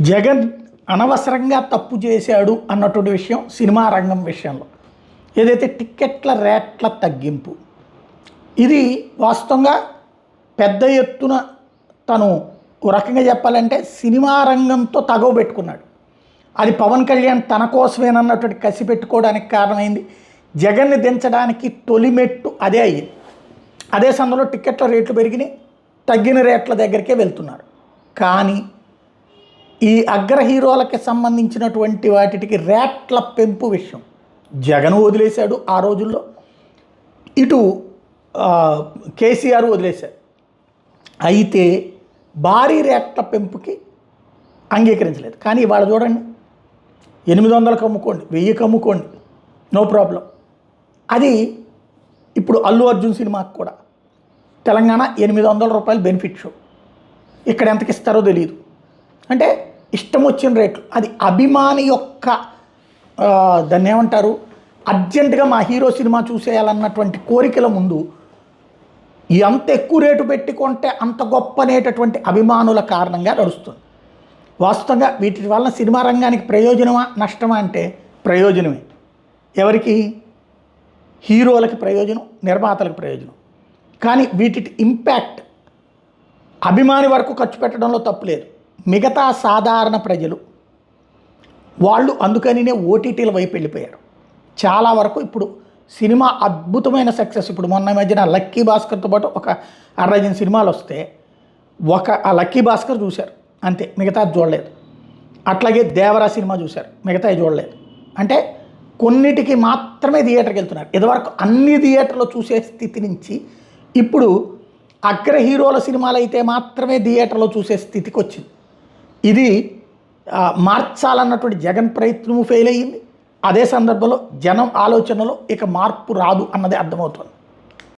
జగన్ అనవసరంగా తప్పు చేశాడు అన్నటువంటి విషయం సినిమా రంగం విషయంలో ఏదైతే టిక్కెట్ల రేట్ల తగ్గింపు ఇది వాస్తవంగా పెద్ద ఎత్తున తను ఓ రకంగా చెప్పాలంటే సినిమా రంగంతో తగవ పెట్టుకున్నాడు. అది పవన్ కళ్యాణ్ తన కోసమేనన్నటువంటి కసి పెట్టుకోవడానికి కారణమైంది. జగన్ని దించడానికి తొలిమెట్టు అదే అయ్యింది. అదే సమయంలో టిక్కెట్ల రేట్లు పెరిగినాయి, తగ్గిన రేట్ల దగ్గరికే వెళ్తున్నారు. కానీ ఈ అగ్ర హీరోలకి సంబంధించినటువంటి వాటికి రేట్ల పెంపు విషయం జగన్ వదిలేశాడు ఆ రోజుల్లో, ఇటు కేసీఆర్ వదిలేశారు. అయితే భారీ రేట్ల పెంపుకి అంగీకరించలేదు. కానీ ఇవాళ చూడండి, 800కి అమ్ముకోండి, 1000కి అమ్ముకోండి, నో ప్రాబ్లం. అది ఇప్పుడు అల్లు అర్జున్ సినిమాకి కూడా తెలంగాణ 800 రూపాయలు బెనిఫిట్ షో, ఇక్కడ ఎంతకి ఇస్తారో తెలియదు. అంటే ఇష్టం వచ్చిన రేట్లు. అది అభిమాని యొక్క దాన్ని ఏమంటారు, అర్జెంటుగా మా హీరో సినిమా చూసేయాలన్నటువంటి కోరికల ముందు ఎంత ఎక్కువ రేటు పెట్టుకుంటే అంత గొప్ప అనేటటువంటి అభిమానుల కారణంగా నడుస్తుంది. వాస్తవంగా వీటి వలన సినిమా రంగానికి ప్రయోజనమా నష్టమా అంటే ప్రయోజనమే. ఎవరికి? హీరోలకి ప్రయోజనం, నిర్మాతలకు ప్రయోజనం. కానీ వీటి ఇంపాక్ట్ అభిమాని వరకు ఖర్చు పెట్టడంలో తప్పులేదు. మిగతా సాధారణ ప్రజలు వాళ్ళు అందుకనినే ఓటీటీల వైపు వెళ్ళిపోయారు. చాలా వరకు ఇప్పుడు సినిమా అద్భుతమైన సక్సెస్. ఇప్పుడు మొన్న మధ్యన లక్కీ భాస్కర్తో పాటు ఒక 60 సినిమాలు వస్తే ఆ లక్కీ భాస్కర్ చూశారు అంతే, మిగతా చూడలేదు. అట్లాగే దేవరా సినిమా చూశారు, మిగతా చూడలేదు. అంటే కొన్నిటికి మాత్రమే థియేటర్కి వెళ్తున్నారు. ఇదివరకు అన్ని థియేటర్లో చూసే స్థితి నుంచి ఇప్పుడు అగ్ర హీరోల సినిమాలు అయితే మాత్రమే థియేటర్లో చూసే స్థితికి వచ్చింది. ఇది మార్చాలన్నటువంటి జగన్ ప్రయత్నము ఫెయిల్ అయ్యింది. అదే సందర్భంలో జనం ఆలోచనలో ఇక మార్పు రాదు అన్నది అర్థమవుతుంది.